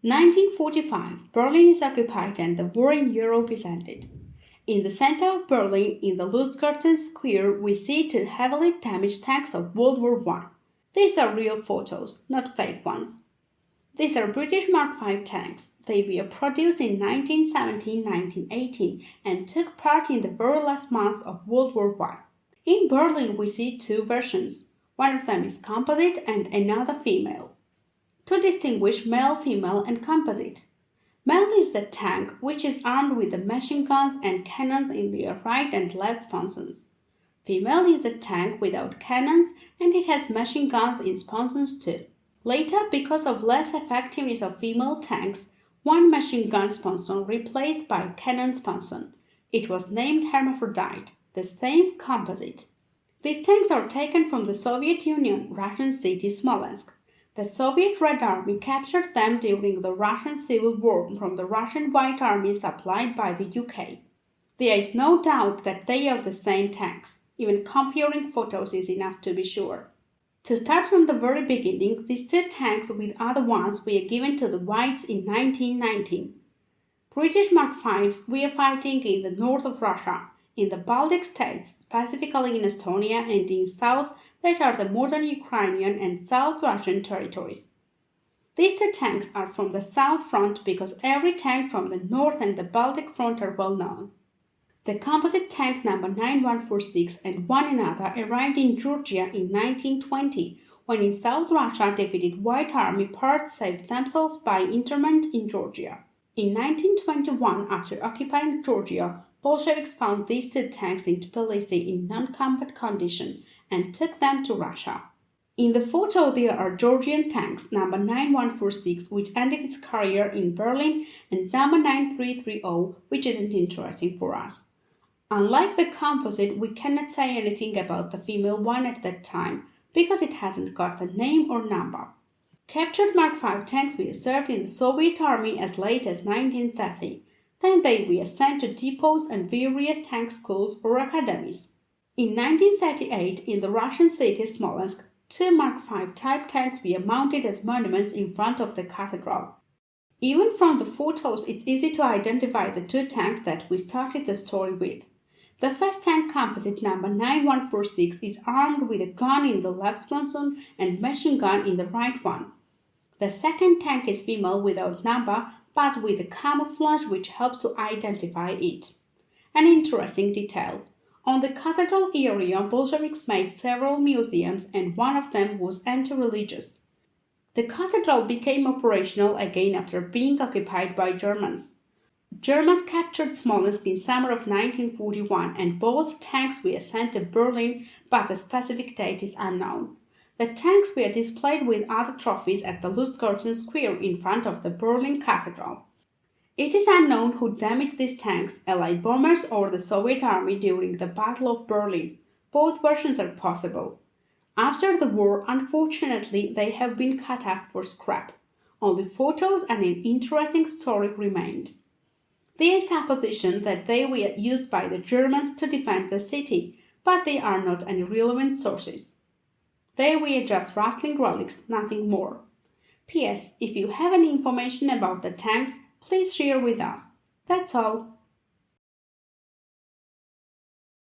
1945, Berlin is occupied and the war in Europe is ended. In the center of Berlin, in the Lustgarten Square, we see two heavily damaged tanks of World War I. These are real photos, not fake ones. These are British Mark V tanks. They were produced in 1917-1918 and took part in the very last months of World War I. In Berlin, we see two versions. One of them is composite and another female. To distinguish male, female, and composite. Male is the tank which is armed with the machine guns and cannons in their right and left sponsons. Female is a tank without cannons and it has machine guns in sponsons too. Later, because of less effectiveness of female tanks, one machine gun sponson replaced by a cannon sponson. It was named Hermaphrodite, the same composite. These tanks are taken from the Soviet Union, Russian city Smolensk. The Soviet Red Army captured them during the Russian Civil War from the Russian White Army supplied by the UK. There is no doubt that they are the same tanks. Even comparing photos is enough to be sure. To start from the very beginning, these two tanks with other ones were given to the Whites in 1919. British Mark Vs were fighting in the north of Russia, in the Baltic States, specifically in Estonia and in south that are the modern Ukrainian and South Russian territories. These two tanks are from the South Front because every tank from the North and the Baltic Front are well known. The composite tank number 9146 and one another arrived in Georgia in 1920 when in South Russia defeated White Army parts saved themselves by internment in Georgia. In 1921, after occupying Georgia, Bolsheviks found these two tanks in Tbilisi in non-combat condition and took them to Russia. In the photo there are Georgian tanks number 9146 which ended its career in Berlin and number 9330 which isn't interesting for us. Unlike the composite, we cannot say anything about the female one at that time because it hasn't got a name or number. Captured Mark V tanks were served in the Soviet Army as late as 1930. Then they were sent to depots and various tank schools or academies. In 1938, in the Russian city Smolensk, two Mark V type tanks were mounted as monuments in front of the cathedral. Even from the photos, it's easy to identify the two tanks that we started the story with. The first tank, composite number 9146, is armed with a gun in the left sponson and machine gun in the right one. The second tank is female without number but with a camouflage which helps to identify it. An interesting detail. On the cathedral area, Bolsheviks made several museums and one of them was anti-religious. The cathedral became operational again after being occupied by Germans. Germans captured Smolensk in summer of 1941 and both tanks were sent to Berlin, but the specific date is unknown. The tanks were displayed with other trophies at the Lustgarten Square in front of the Berlin Cathedral. It is unknown who damaged these tanks, Allied bombers or the Soviet Army during the Battle of Berlin. Both versions are possible. After the war, unfortunately, they have been cut up for scrap. Only photos and an interesting story remained. There is supposition that they were used by the Germans to defend the city, but they are not any relevant sources. They were just rustling relics, nothing more. P.S. If you have any information about the tanks, please share with us. That's all.